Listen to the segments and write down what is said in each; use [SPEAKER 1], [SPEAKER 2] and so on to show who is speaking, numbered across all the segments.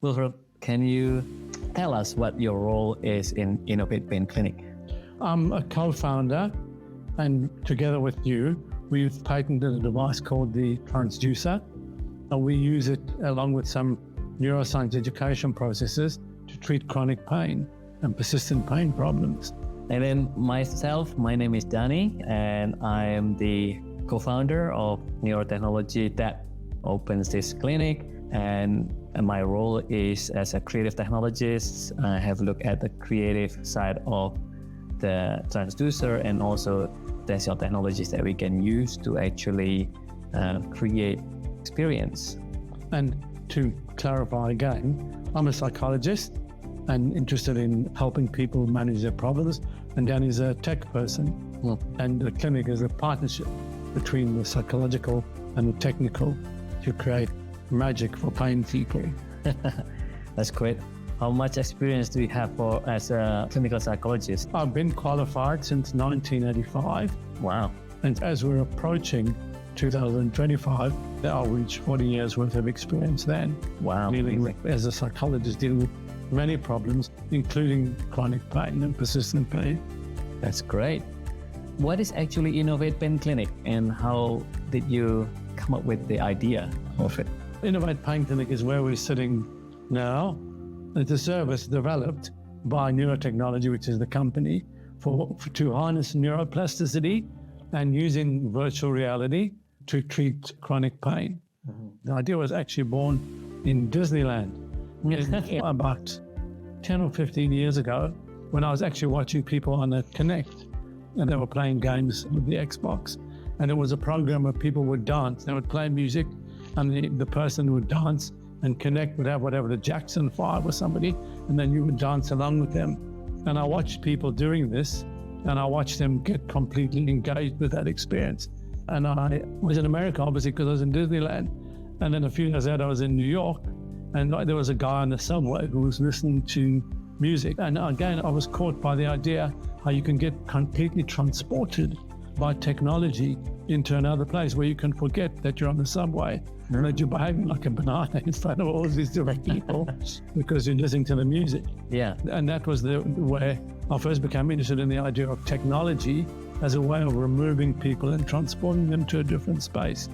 [SPEAKER 1] Wilfred, can you tell us what your role is in Innovate Pain Clinic?
[SPEAKER 2] I'm a co-founder, and together with you, we've patented a device called the Transducer, and we use it along with some neuroscience education processes to treat chronic pain and persistent pain problems.
[SPEAKER 1] And then myself, my name is Dhani, and I am the co-founder of Neurotechnology that opens this clinic. And my role is as a creative technologist. I have looked at the creative side of the transducer and also the technologies that we can use to actually create experience.
[SPEAKER 2] And to clarify again, I'm a psychologist and interested in helping people manage their problems. And Dhani's a tech person. And the clinic is a partnership between the psychological and the technical to create magic for pain people.
[SPEAKER 1] That's great. How much experience do you have as a clinical psychologist?
[SPEAKER 2] I've been qualified since 1985.
[SPEAKER 1] Wow.
[SPEAKER 2] And as we're approaching 2025, I'll reach 40 years worth of experience then.
[SPEAKER 1] Wow.
[SPEAKER 2] As a psychologist, dealing with many problems, including chronic pain and persistent pain.
[SPEAKER 1] That's great. What is actually Innovate Pain Clinic, and how did you come up with the idea of it?
[SPEAKER 2] Innovate Pain Clinic is where we're sitting now. It's a service developed by Neurotechnology, which is the company, to harness neuroplasticity and using virtual reality to treat chronic pain. The idea was actually born in Disneyland about 10 or 15 years ago, when I was actually watching people on the Connect, and they were playing games with the Xbox. And it was a program where people would dance. They would play music, and the person would dance, and Connect would have whatever, the Jackson 5 or somebody, and then you would dance along with them. And I watched people doing this, and I watched them get completely engaged with that experience. And I was in America, obviously, because I was in Disneyland. And then a few years later, I was in New York, and there was a guy on the subway who was listening to music. And again, I was caught by the idea how you can get completely transported by technology into another place where you can forget that you're on the subway and that you're behaving like a banana in front of all these different people because you're listening to the music.
[SPEAKER 1] Yeah.
[SPEAKER 2] And that was the way I first became interested in the idea of technology as a way of removing people and transporting them to a different space.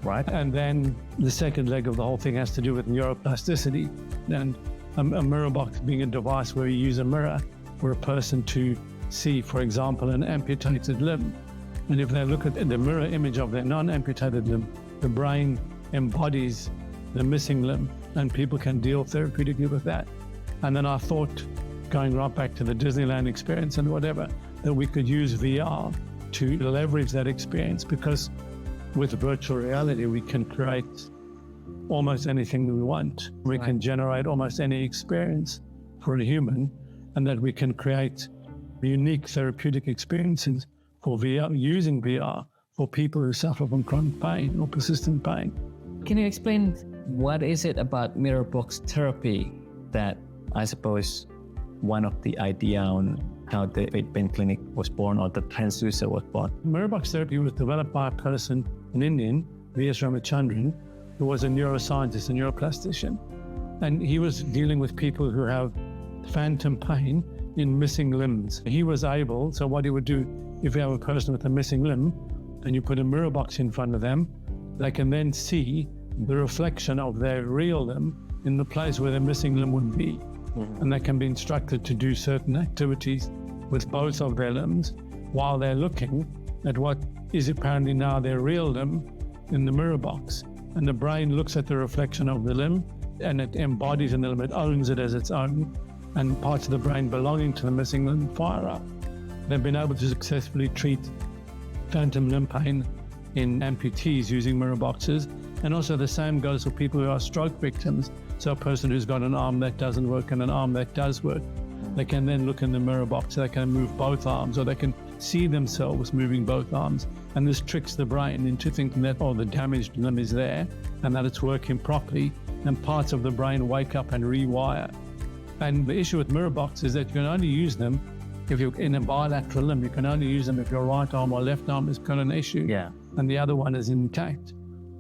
[SPEAKER 1] Right.
[SPEAKER 2] And then the second leg of the whole thing has to do with neuroplasticity, and a mirror box being a device where you use a mirror for a person to see, for example, an amputated limb. And if they look at the mirror image of their non-amputated limb, the brain embodies the missing limb, and people can deal therapeutically with that. And then I thought, going right back to the Disneyland experience and whatever, that we could use VR to leverage that experience, because with virtual reality, we can create almost anything we want. We can generate almost any experience for a human, and that we can create unique therapeutic experiences for VR, using VR for people who suffer from chronic pain or persistent pain.
[SPEAKER 1] Can you explain what is it about mirror box therapy that I suppose one of the idea on how the Innovate Pain Clinic was born, or the Transducer was born?
[SPEAKER 2] Mirror box therapy was developed by a person, an Indian, V.S. Ramachandran, who was a neuroscientist, a neuroplastician. And he was dealing with people who have phantom pain in missing limbs. He was able, so what he would do, if you have a person with a missing limb, and you put a mirror box in front of them, they can then see the reflection of their real limb in the place where the missing limb would be. And they can be instructed to do certain activities with both of their limbs while they're looking at what is apparently now their real limb in the mirror box. And the brain looks at the reflection of the limb, and it embodies in the limb, it owns it as its own, and parts of the brain belonging to the missing limb fire up. They've been able to successfully treat phantom limb pain in amputees using mirror boxes. And also the same goes for people who are stroke victims. So a person who's got an arm that doesn't work and an arm that does work, they can then look in the mirror box, they can move both arms, or they can see themselves moving both arms. And this tricks the brain into thinking that, the damaged limb is there and that it's working properly, and parts of the brain wake up and rewire. And the issue with mirror boxes is that you can only use them if you're in a bilateral limb. You can only use them if your right arm or left arm has got an issue, and the other one is intact.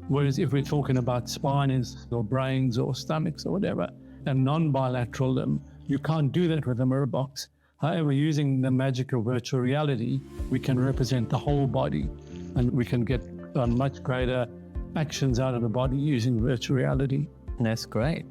[SPEAKER 2] Whereas if we're talking about spines or brains or stomachs or whatever, a non-bilateral limb. You can't do that with a mirror box. However, using the magic of virtual reality, we can represent the whole body, and we can get much greater actions out of the body using virtual reality.
[SPEAKER 1] That's great.